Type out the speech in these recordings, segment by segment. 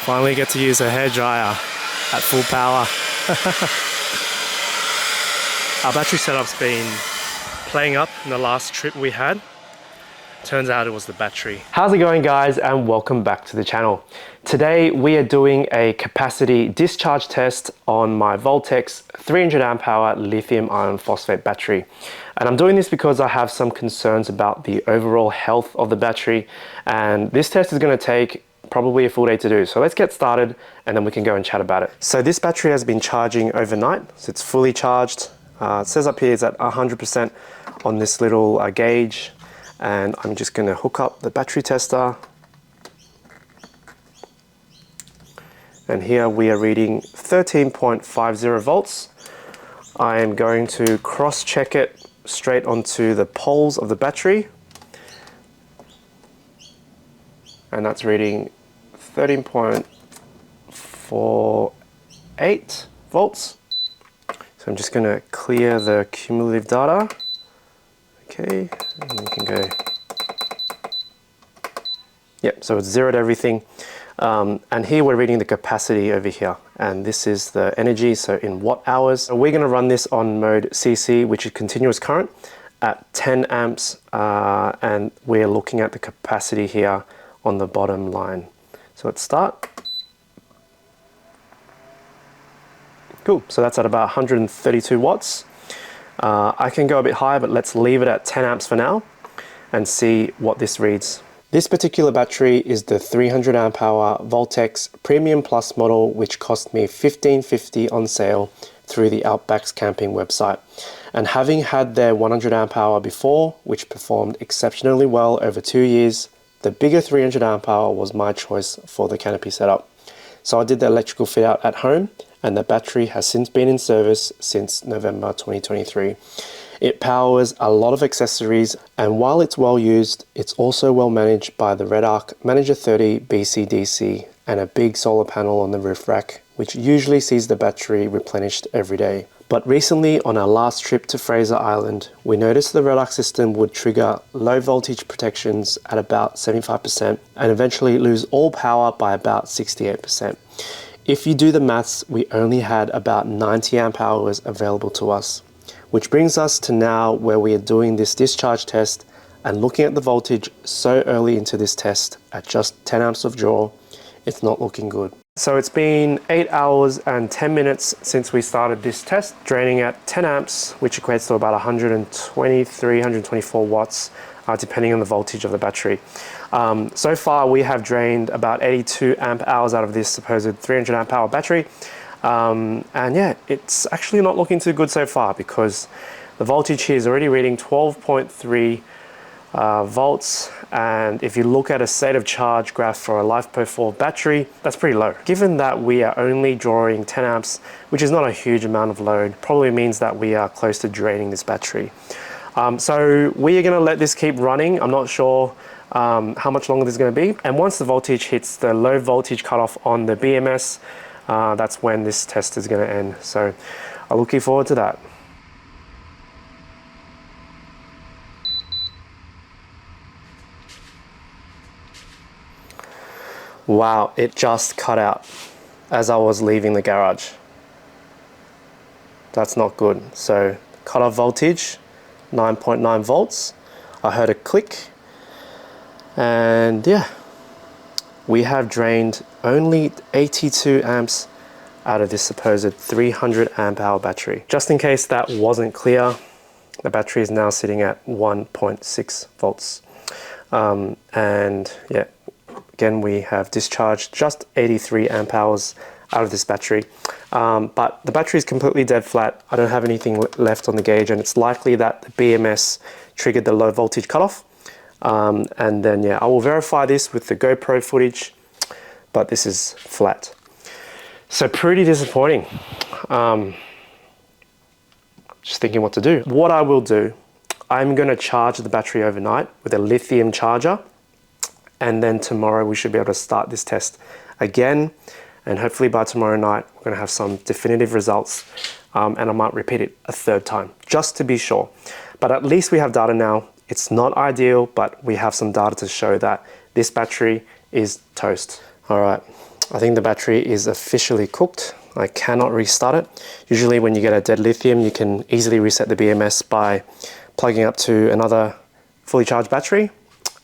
Finally get to use a hairdryer at full power. Our battery setup's been playing up in the last trip we had. Turns out it was the battery. How's it going, guys, and welcome back to the channel. Today we are doing a capacity discharge test on my VoltX 300 amp hour lithium iron phosphate battery. And I'm doing this because I have some concerns about the overall health of the battery, and this test is going to take probably a full day to do. So let's get started and then we can go and chat about it. So this battery has been charging overnight, so it's fully charged. It says up here it's at 100% on this little gauge, and I'm just going to hook up the battery tester. And here we are reading 13.50 volts. I am going to cross check it straight onto the poles of the battery, and that's reading 13.48 volts. So I'm just going to clear the cumulative data. Okay, and we can go. Yep, so it's zeroed everything. And here we're reading the capacity over here, and this is the energy, so in watt hours. So we're going to run this on mode CC, which is continuous current, at 10 amps, and we're looking at the capacity here on the bottom line. So let's start. Cool, so that's at about 132 watts. I can go a bit higher, but let's leave it at 10 amps for now and see what this reads. This particular battery is the 300 amp hour VoltX Premium Plus model, which cost me $15.50 on sale through the Outbax camping website. And having had their 100 amp hour before, which performed exceptionally well over 2 years, the bigger 300 amp hour was my choice for the canopy setup. So I did the electrical fit out at home, and the battery has since been in service since November 2023. It powers a lot of accessories, and while it's well used, it's also well managed by the RedArc Manager 30 BCDC and a big solar panel on the roof rack, which usually sees the battery replenished every day. But recently, on our last trip to Fraser Island, we noticed the RedArc system would trigger low voltage protections at about 75% and eventually lose all power by about 68%. If you do the maths, we only had about 90 amp hours available to us. Which brings us to now, where we are doing this discharge test and looking at the voltage so early into this test at just 10 amps of draw, it's not looking good. So it's been 8 hours and 10 minutes since we started this test, draining at 10 amps, which equates to about 123, 124 watts, depending on the voltage of the battery. So far we have drained about 82 amp hours out of this supposed 300 amp hour battery. And yeah, it's actually not looking too good so far, because the voltage here is already reading 12.3 volts, and if you look at a state of charge graph for a LiFePO4 battery, that's pretty low. Given that we are only drawing 10 amps, which is not a huge amount of load, probably means that we are close to draining this battery. So we are going to let this keep running. I'm not sure how much longer this is going to be, and once the voltage hits the low voltage cutoff on the BMS, that's when this test is going to end. So I'm looking forward to that. Wow, it just cut out as I was leaving the garage. That's not good. So cutoff voltage, 9.9 volts. I heard a click, and yeah, we have drained only 82 amps out of this supposed 300 amp hour battery. Just in case that wasn't clear, the battery is now sitting at 1.6 volts. And yeah, again, we have discharged just 83 amp hours out of this battery. But the battery is completely dead flat. I don't have anything left on the gauge, and it's likely that the BMS triggered the low voltage cutoff. And then yeah, I will verify this with the GoPro footage, but this is flat. So pretty disappointing. Just thinking what to do. What I will do, I'm going to charge the battery overnight with a lithium charger, and then tomorrow we should be able to start this test again, and hopefully by tomorrow night we're going to have some definitive results, and I might repeat it a third time just to be sure. But at least we have data now. It's not ideal, but we have some data to show that this battery is toast. All right, I think the battery is officially cooked. I cannot restart it. Usually when you get a dead lithium, you can easily reset the BMS by plugging up to another fully charged battery,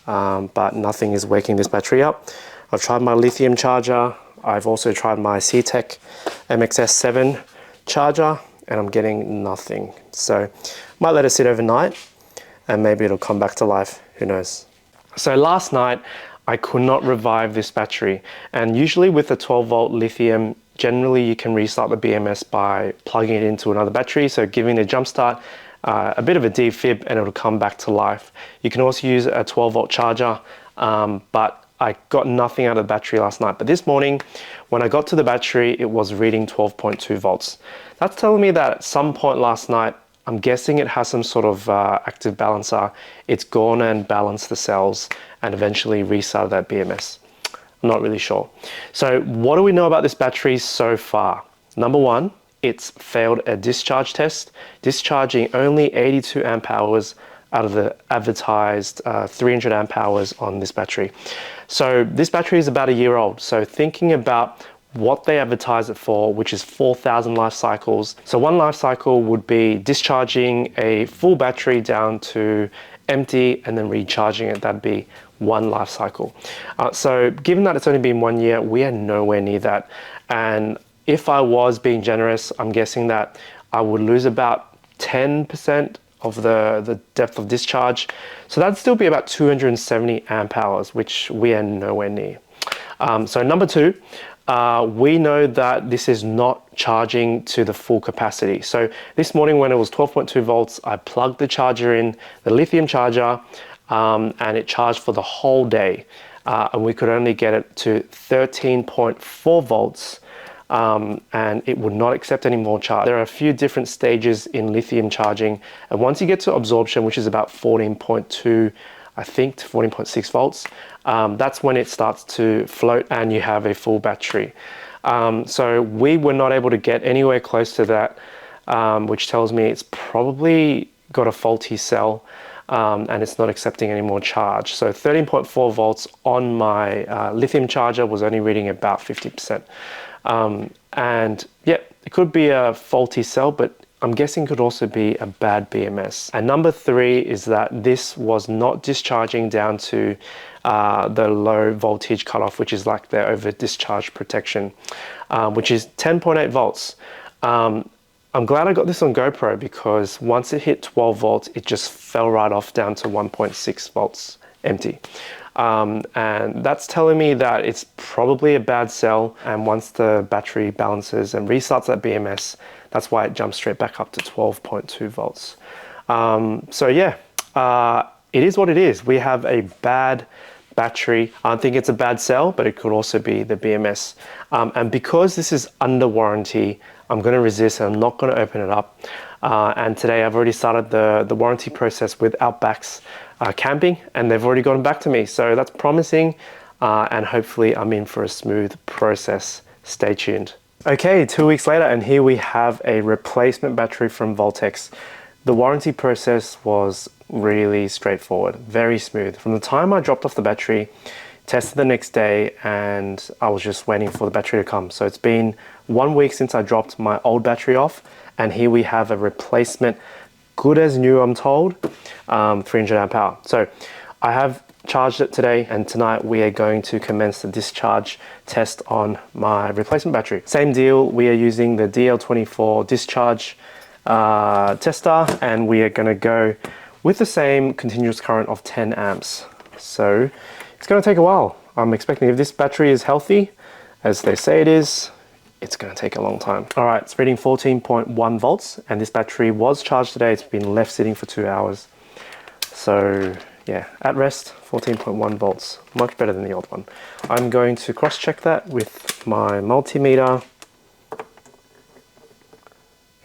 but nothing is waking this battery up. I've tried my lithium charger. I've also tried my CTEC MXS7 charger, and I'm getting nothing. So might let it sit overnight and maybe it'll come back to life, who knows. So last night I could not revive this battery, and usually with a 12 volt lithium, generally you can restart the BMS by plugging it into another battery, so giving it a jump start, a bit of a defib, and it'll come back to life. You can also use a 12 volt charger, but I got nothing out of the battery last night. But this morning, when I got to the battery, it was reading 12.2 volts. That's telling me that at some point last night, I'm guessing it has some sort of active balancer. It's gone and balanced the cells and eventually restarted that BMS. I'm not really sure. So what do we know about this battery so far? Number one, it's failed a discharge test, discharging only 82 amp hours out of the advertised 300 amp hours on this battery. So this battery is about a year old. So thinking about what they advertise it for, which is 4,000 life cycles. So one life cycle would be discharging a full battery down to empty and then recharging it. That'd be one life cycle. So given that it's only been 1 year, we are nowhere near that. And if I was being generous, I'm guessing that I would lose about 10% of the depth of discharge. So that'd still be about 270 amp hours, which we are nowhere near. So number two, we know that this is not charging to the full capacity. So this morning when it was 12.2 volts, I plugged the charger in, the lithium charger, and it charged for the whole day. And we could only get it to 13.4 volts, and it would not accept any more charge. There are a few different stages in lithium charging, and once you get to absorption, which is about 14.2, I think, to 14.6 volts, that's when it starts to float and you have a full battery. So we were not able to get anywhere close to that, which tells me it's probably got a faulty cell, and it's not accepting any more charge. So 13.4 volts on my lithium charger was only reading about 50%. And yeah, it could be a faulty cell, but I'm guessing could also be a bad BMS. And number three is that this was not discharging down to the low voltage cutoff, which is like the over discharge protection, which is 10.8 volts. I'm glad I got this on GoPro because once it hit 12 volts, it just fell right off down to 1.6 volts empty. And that's telling me that it's probably a bad cell, and once the battery balances and restarts that BMS, that's why it jumps straight back up to 12.2 volts. So yeah, it is what it is. We have a bad battery. I don't think it's a bad cell, but it could also be the BMS. And because this is under warranty, I'm going to resist and I'm not going to open it up. And today I've already started the warranty process with Outbax camping, and they've already gotten back to me. So that's promising, and hopefully I'm in for a smooth process. Stay tuned. Okay, 2 weeks later, and here we have a replacement battery from VoltX. The warranty process was really straightforward, very smooth. From the time I dropped off the battery, tested the next day, and I was just waiting for the battery to come. So it's been 1 week since I dropped my old battery off, and here we have a replacement, good as new, I'm told, 300 amp hour. So I have charged it today, and tonight we are going to commence the discharge test on my replacement battery. Same deal, we are using the DL24 discharge tester, and we are going to go with the same continuous current of 10 amps. So it's going to take a while. I'm expecting, if this battery is healthy, as they say it is, it's going to take a long time. All right, it's reading 14.1 volts, and this battery was charged today. It's been left sitting for 2 hours. So yeah, at rest, 14.1 volts, much better than the old one. I'm going to cross-check that with my multimeter.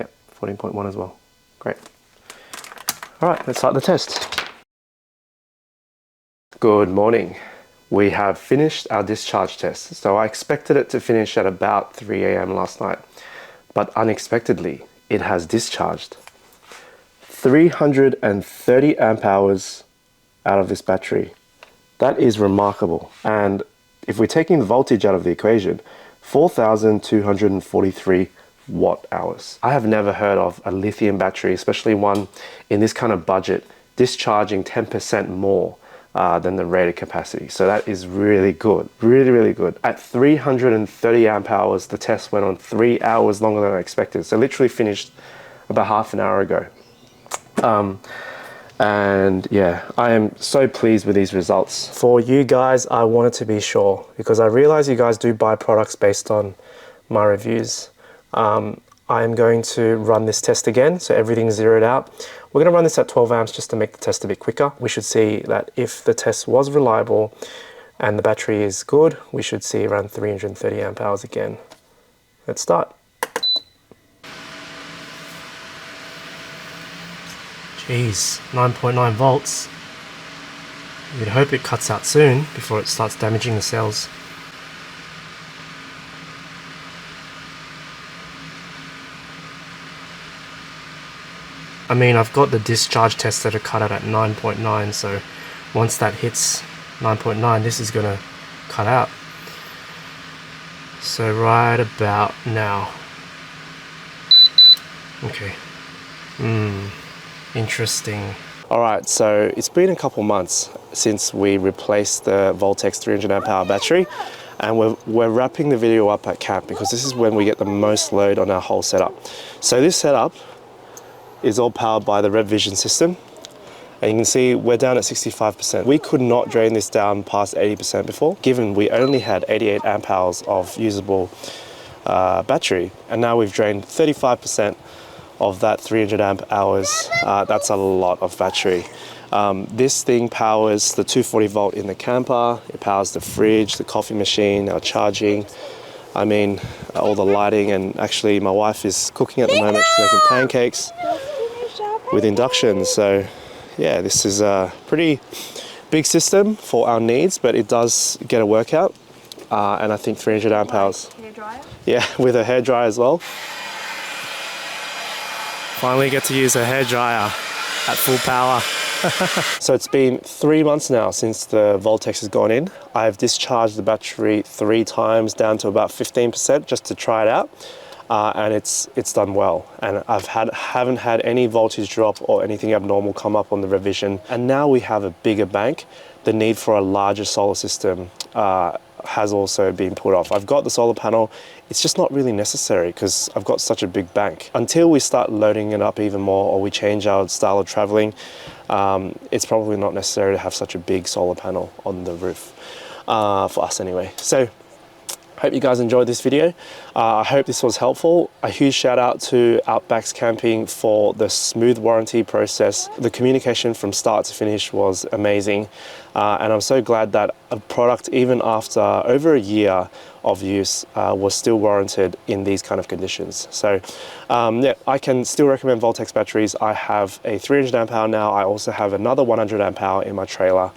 Yep, 14.1 as well. Great. All right, let's start the test. Good morning. We have finished our discharge test. So I expected it to finish at about 3 a.m. last night, but unexpectedly, it has discharged 330 amp hours out of this battery. That is remarkable. And if we're taking the voltage out of the equation, 4,243 watt hours. I have never heard of a lithium battery, especially one in this kind of budget, discharging 10% more than the rated capacity. So that is really good, really good. At 330 amp hours, the test went on 3 hours longer than I expected. So literally finished about half an hour ago. And yeah, I am so pleased with these results. For you guys, I wanted to be sure because I realize you guys do buy products based on my reviews. I'm going to run this test again, so everything's zeroed out. We're going to run this at 12 amps just to make the test a bit quicker. We should see that if the test was reliable and the battery is good, we should see around 330 amp hours again. Let's start. Jeez, 9.9 volts. You'd hope it cuts out soon before it starts damaging the cells. I mean, I've got the discharge tester to cut out at 9.9, so once that hits 9.9, this is gonna cut out. So right about now. Okay. Interesting. Alright, so it's been a couple months since we replaced the VoltX 300 amp hour battery, and we're wrapping the video up at camp because this is when we get the most load on our whole setup. So this setup is all powered by the Red Vision system, and you can see we're down at 65%. We could not drain this down past 80% before, given we only had 88 amp hours of usable battery, and now we've drained 35% of that 300 amp hours. That's a lot of battery. This thing powers the 240 volt in the camper, it powers the fridge, the coffee machine, our charging, I mean, all the lighting, and actually my wife is cooking at the moment. She's making pancakes with induction. So yeah, this is a pretty big system for our needs, but it does get a workout. And I think 300 amp hours. Hairdryer? Yeah, with a hairdryer as well. Finally get to use a hairdryer at full power. So it's been 3 months now since the VoltX has gone in. I've discharged the battery 3 times down to about 15% just to try it out. And it's done well. And haven't had any voltage drop or anything abnormal come up on the revision. And now we have a bigger bank. The need for a larger solar system has also been put off. I've got the solar panel, it's just not really necessary because I've got such a big bank. Until we start loading it up even more or we change our style of traveling, it's probably not necessary to have such a big solar panel on the roof, for us anyway. So, hope you guys enjoyed this video. I hope this was helpful. A huge shout out to Outbax Camping for the smooth warranty process. The communication from start to finish was amazing. And I'm so glad that a product, even after over a year of use, was still warranted in these kind of conditions. So yeah, I can still recommend VoltX batteries. I have a 300 amp hour now. I also have another 100 amp hour in my trailer.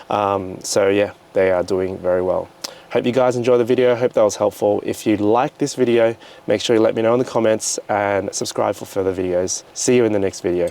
So yeah, they are doing very well. Hope you guys enjoyed the video. Hope that was helpful. If you liked this video, make sure you let me know in the comments and subscribe for further videos. See you in the next video.